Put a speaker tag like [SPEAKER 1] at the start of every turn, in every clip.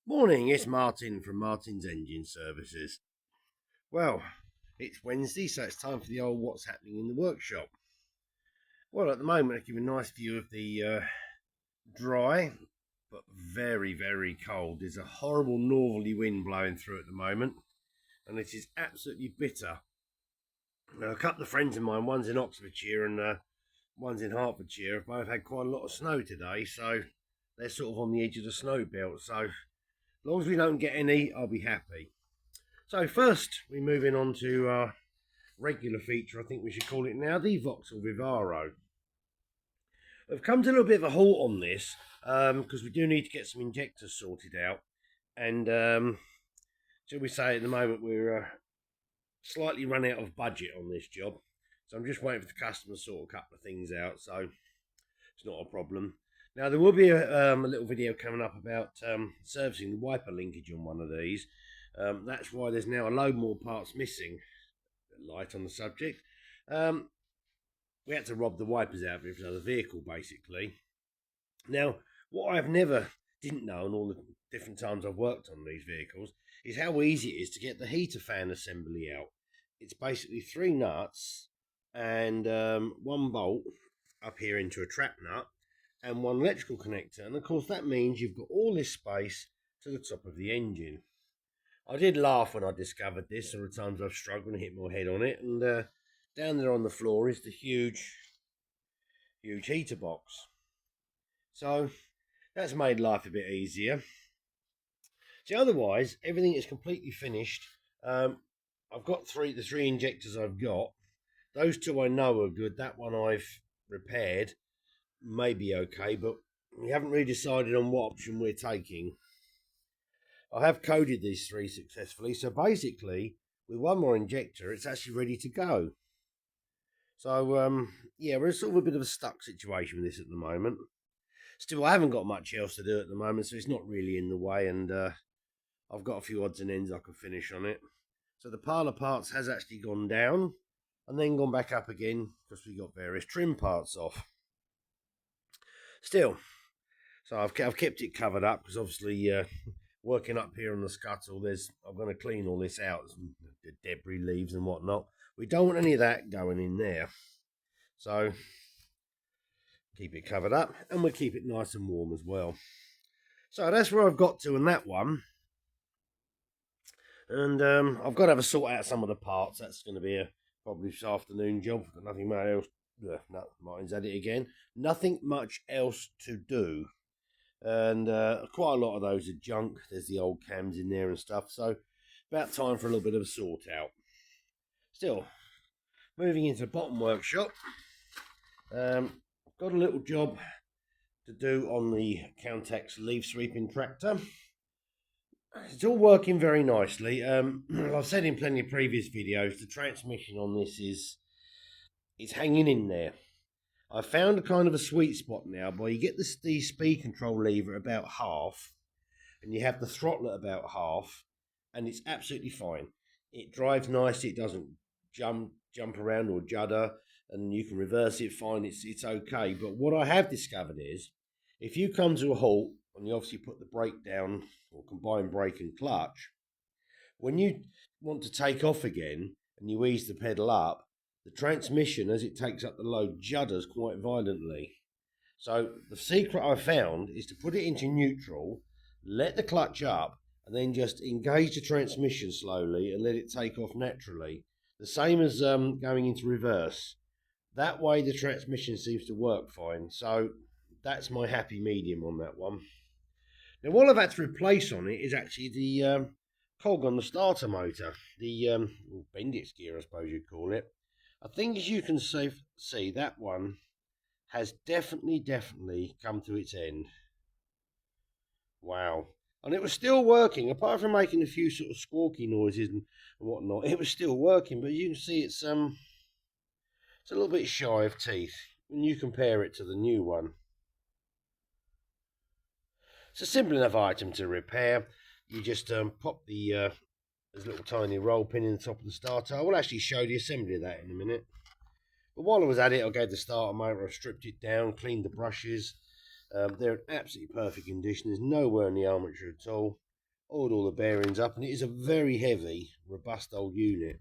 [SPEAKER 1] Morning, it's Martin from Martin's Engine Services. Well, it's Wednesday, so it's time for the old what's happening in the workshop. Well, at the moment, I give a nice view of the dry but very, very cold. There's a horrible northerly wind blowing through at the moment, and it is absolutely bitter. Now, a couple of friends of mine, one's in Oxfordshire and one's in Hertfordshire, have both had quite a lot of snow today, so they're sort of on the edge of the snow belt. So, as long as we don't get any, I'll be happy. So first, we move in on to our regular feature, I think we should call it now, the Vauxhall Vivaro. I've come to a little bit of a halt on this because we do need to get some injectors sorted out. And shall we say at the moment we're slightly run out of budget on this job. So I'm just waiting for the customer to sort a couple of things out. So it's not a problem. Now there will be a little video coming up about servicing the wiper linkage on one of these. That's why there's now a load more parts missing. Light on the subject. We had to rob the wipers out of another vehicle, basically. Now, what I've never didn't know, in all the different times I've worked on these vehicles, is how easy it is to get the heater fan assembly out. It's basically 3 nuts and 1 bolt up here into a trap nut and 1 electrical connector, and of course that means you've got all this space to the top of the engine. I did laugh when I discovered this. There were times I've struggled and hit my head on it, and down there on the floor is the huge heater box. So that's made life a bit easier. See, otherwise everything is completely finished. I've got the three injectors I've got. Those 2 I know are good. That one I've repaired, may be okay, but we haven't really decided on what option we're taking. I have coded these 3 successfully, so basically, with 1 more injector, it's actually ready to go. So, yeah, we're in sort of a bit of a stuck situation with this at the moment. Still, I haven't got much else to do at the moment, so it's not really in the way, and I've got a few odds and ends I can finish on it. So the pile of parts has actually gone down, and then gone back up again, because we got various trim parts off. Still, so I've kept it covered up, because obviously working up here on the scuttle, I'm going to clean all this out, the debris leaves and whatnot. We don't want any of that going in there. So keep it covered up, and we'll keep it nice and warm as well. So that's where I've got to in that one. And I've got to have a sort out some of the parts. That's going to be a probably this afternoon job. Got nothing much else. No, Martin's at it again. Nothing much else to do. And quite a lot of those are junk. There's the old cams in there and stuff. So about time for a little bit of a sort out. Still, moving into the bottom workshop. I've got a little job to do on the Countex leaf sweeping tractor. It's all working very nicely. I've said in plenty of previous videos, the transmission on this is hanging in there. I found a kind of a sweet spot now, where you get the speed control lever about half, and you have the throttle at about half, and it's absolutely fine. It drives nicely. It doesn't jump around or judder, and you can reverse it fine. It's okay. But what I have discovered is, if you come to a halt and you obviously put the brake down or combined brake and clutch, when you want to take off again and you ease the pedal up, the transmission, as it takes up the load, judders quite violently. So the secret I found is to put it into neutral, let the clutch up, and then just engage the transmission slowly and let it take off naturally. The same as going into reverse. That way the transmission seems to work fine. So that's my happy medium on that one. Now, what I've had to replace on it is actually the cog on the starter motor, the Bendix gear, I suppose you'd call it. I think, as you can see, that one has definitely come to its end. Wow. And it was still working, apart from making a few sort of squawky noises and whatnot. It was still working, but you can see it's a little bit shy of teeth when you compare it to the new one. It's a simple enough item to repair. You just pop there's a little tiny roll pin in the top of the starter. I will actually show the assembly of that in a minute. But while I was at it, I gave the starter motor, I stripped it down, cleaned the brushes. They're in absolutely perfect condition. There's nowhere in the armature at all. oiled all the bearings up, and it is a very heavy, robust old unit.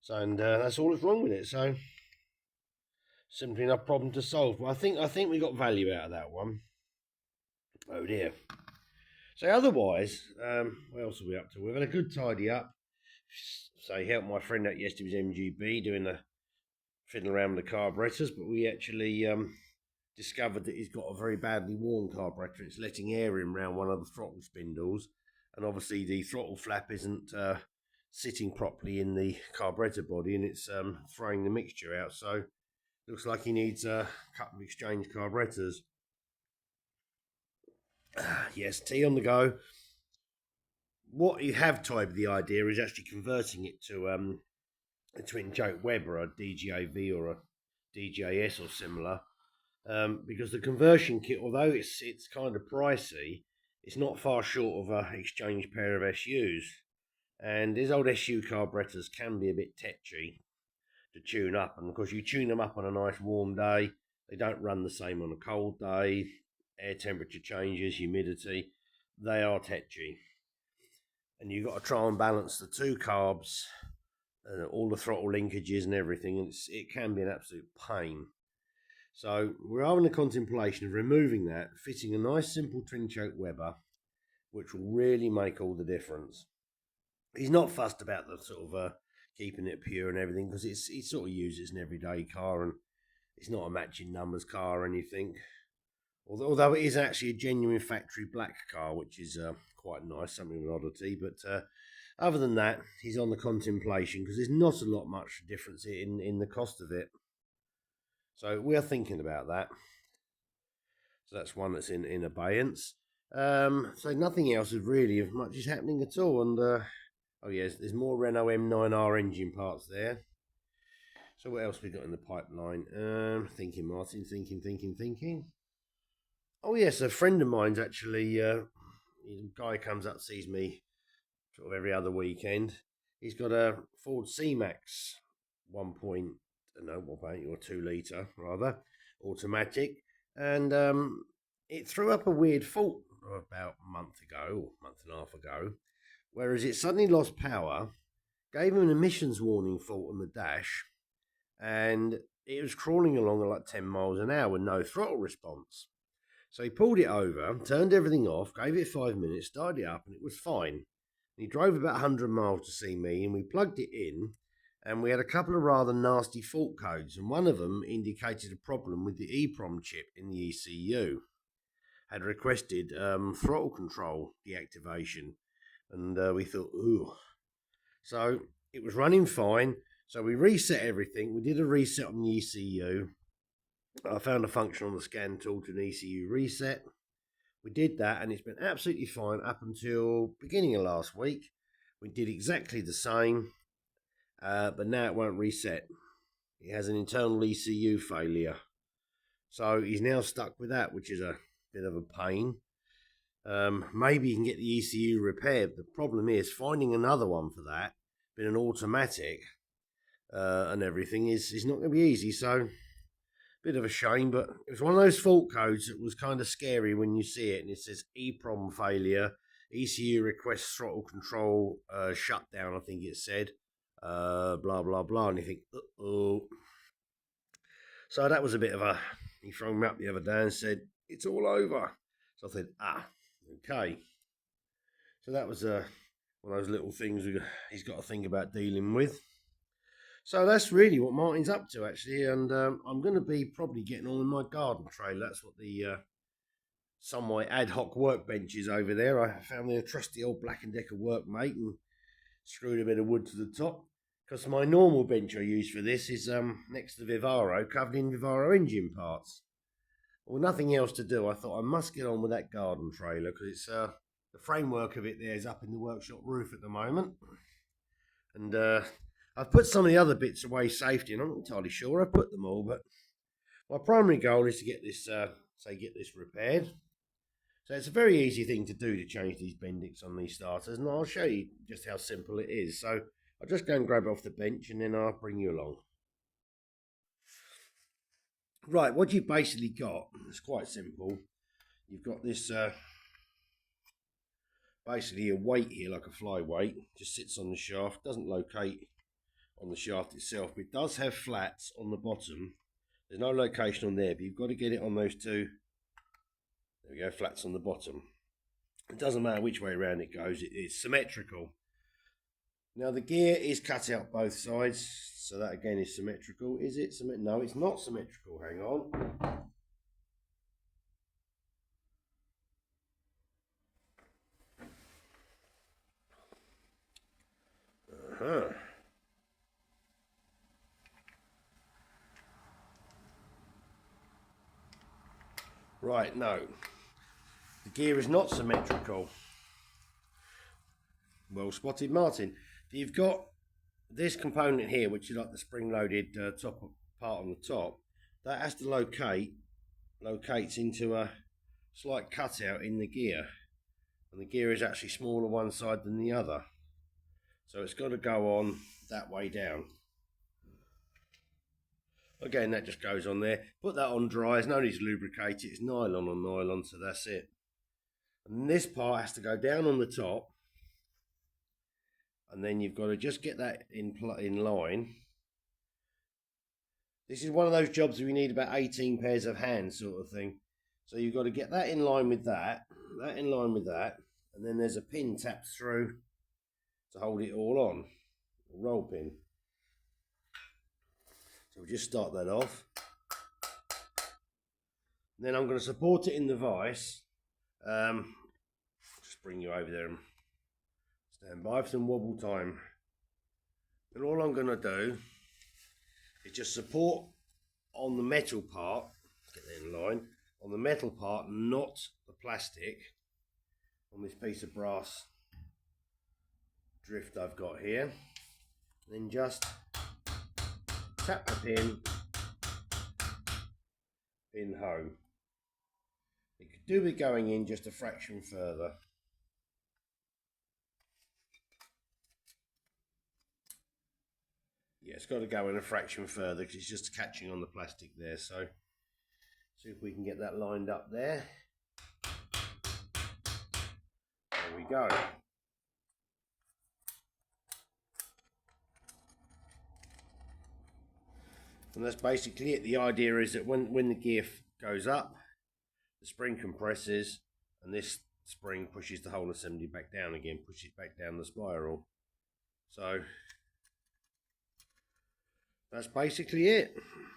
[SPEAKER 1] So, and that's all that's wrong with it. So, simply enough problem to solve. But I think we got value out of that one. Oh dear. So otherwise, what else are we up to? We've had a good tidy up. So he helped my friend out yesterday with MGB doing the fiddling around with the carburetors, but we actually discovered that he's got a very badly worn carburetor. It's letting air in around one of the throttle spindles, and obviously the throttle flap isn't sitting properly in the carburetor body, and it's throwing the mixture out. So looks like he needs a couple of exchange carburetors. Yes, tea on the go. What you have tried with the idea is actually converting it to a twin choke Weber, a DGAV or a DJS or similar, because the conversion kit, although it's kind of pricey, it's not far short of an exchange pair of SUs. And these old SU carburetors can be a bit tetchy to tune up, and of course you tune them up on a nice warm day, they don't run the same on a cold day. Air temperature changes, humidity, they are tetchy, and you've got to try and balance the two carbs, all the throttle linkages and everything, and it can be an absolute pain. So we're having a contemplation of removing that, fitting a nice simple twin choke Weber, which will really make all the difference. He's not fussed about the sort of keeping it pure and everything, because he sort of uses an everyday car, and it's not a matching numbers car or anything. Although it is actually a genuine factory black car, which is quite nice, something of an oddity. But other than that, he's on the contemplation, because there's not a lot much difference in the cost of it. So we are thinking about that. So that's one that's in abeyance. So nothing else is really of much is happening at all. And oh yes, there's more Renault M9R engine parts there. So what else we got in the pipeline? Thinking, Martin, thinking. Oh yes, a friend of mine's actually, a guy comes up, sees me sort of every other weekend. He's got a Ford C-Max 1.8 or 2 litre rather, automatic, and it threw up a weird fault about a month and a half ago, whereas it suddenly lost power, gave him an emissions warning fault on the dash, and it was crawling along at like 10 miles an hour with no throttle response. So he pulled it over, turned everything off, gave it 5 minutes, started it up, and it was fine. And he drove about 100 miles to see me, and we plugged it in, and we had a couple of rather nasty fault codes, and one of them indicated a problem with the EEPROM chip in the ECU. Had requested throttle control deactivation, and we thought, ooh. So it was running fine, so we reset everything. We did a reset on the ECU. I found a function on the scan tool to an ECU reset. We did that, and it's been absolutely fine up until beginning of last week. We did exactly the same, but now it won't reset. It has an internal ECU failure. So he's now stuck with that, which is a bit of a pain. Maybe you can get the ECU repaired. The problem is finding another one for that, being an automatic and everything, is not going to be easy. So bit of a shame, but it was one of those fault codes that was kind of scary when you see it, and it says EEPROM failure, ECU requests throttle control shutdown, I think it said, blah, blah, blah, and you think, uh-oh. So that was a bit of a, he phoned me up the other day and said, it's all over. So I said, okay. So that was one of those little things he's got to think about dealing with. So that's really what Martin's up to, actually, and I'm going to be probably getting on with my garden trailer. That's what the some of my ad hoc workbench is over there. I found the trusty old Black & Decker workmate and screwed a bit of wood to the top, because my normal bench I use for this is next to the Vivaro, covered in Vivaro engine parts. Well, nothing else to do. I thought I must get on with that garden trailer, because it's the framework of it there is up in the workshop roof at the moment, and I've put some of the other bits away safety, and I'm not entirely sure I've put them all, but my primary goal is to get this, get this repaired. So it's a very easy thing to do to change these Bendix on these starters, and I'll show you just how simple it is. So I'll just go and grab it off the bench, and then I'll bring you along. Right, what you've basically got, it's quite simple. You've got this basically a weight here, like a fly weight, just sits on the shaft, doesn't locate on the shaft itself, but it does have flats on the bottom. There's no location on there, but you've got to get it on those two. There we go, flats on the bottom. It doesn't matter which way around it goes, it's symmetrical. Now the gear is cut out both sides, so that again is symmetrical. Is it symmetrical? No, it's not symmetrical. Hang on. Right, no. The gear is not symmetrical. Well spotted, Martin. You've got this component here, which is like the spring-loaded top part on the top. That has to locates into a slight cutout in the gear. And the gear is actually smaller one side than the other. So it's got to go on that way down. Again, that just goes on there. Put that on dry. There's no need to lubricate it. It's nylon on nylon, so that's it. And this part has to go down on the top. And then you've got to just get that in line. This is one of those jobs where you need about 18 pairs of hands sort of thing. So you've got to get that in line with that in line with that. And then there's a pin tapped through to hold it all on, a roll pin. So we'll just start that off. And then I'm going to support it in the vise. Just bring you over there and stand by for some wobble time. And all I'm going to do is just support on the metal part, get that in line, on the metal part, not the plastic, on this piece of brass drift I've got here. Then just tap the pin home. You could do with going in just a fraction further. Yeah, it's got to go in a fraction further because it's just catching on the plastic there. So see if we can get that lined up there. There we go. And that's basically it. The idea is that when the gear goes up, the spring compresses and this spring pushes the whole assembly back down again, pushes it back down the spiral. So that's basically it.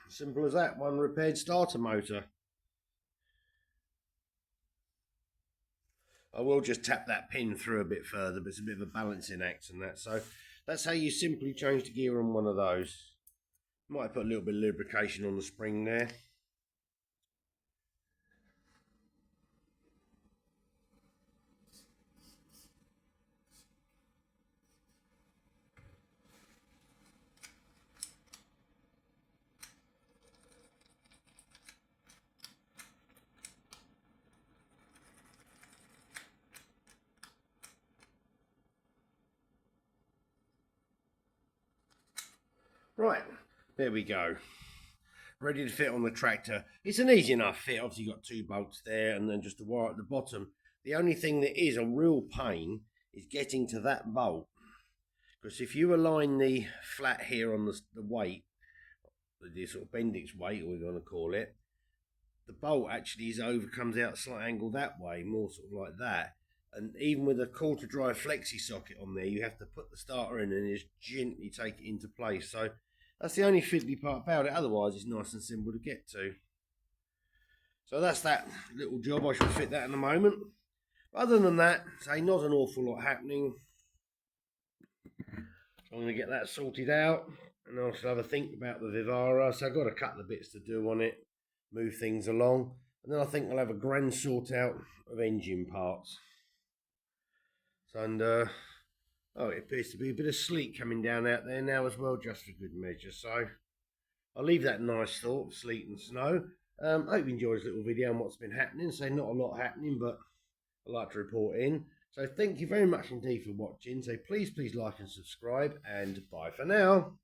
[SPEAKER 1] Simple as that. One repaired starter motor. I will just tap that pin through a bit further, but it's a bit of a balancing act and that. So that's how you simply change the gear on one of those. Might put a little bit of lubrication on the spring there. Right, there we go. Ready to fit on the tractor. It's an easy enough fit. Obviously you've got two bolts there and then just a wire at the bottom. The only thing that is a real pain is getting to that bolt. Because if you align the flat here on the weight, the sort of Bendix weight, or we're going to call it, the bolt actually comes out a slight angle that way, more sort of like that. And even with a quarter drive flexi socket on there, you have to put the starter in and just gently take it into place. So that's the only fiddly part about it. Otherwise, it's nice and simple to get to. So that's that little job. I shall fit that in a moment. But other than that, say not an awful lot happening. So I'm going to get that sorted out. And I'll have a think about the Vivara. So I've got a couple of bits to do on it. Move things along. And then I think I'll have a grand sort out of engine parts. And oh, it appears to be a bit of sleet coming down out there now as well, just for good measure. So I'll leave that nice thought, sleet and snow. I hope you enjoyed this little video on what's been happening. So not a lot happening, but I like to report in. So thank you very much indeed for watching. So please like and subscribe, and bye for now.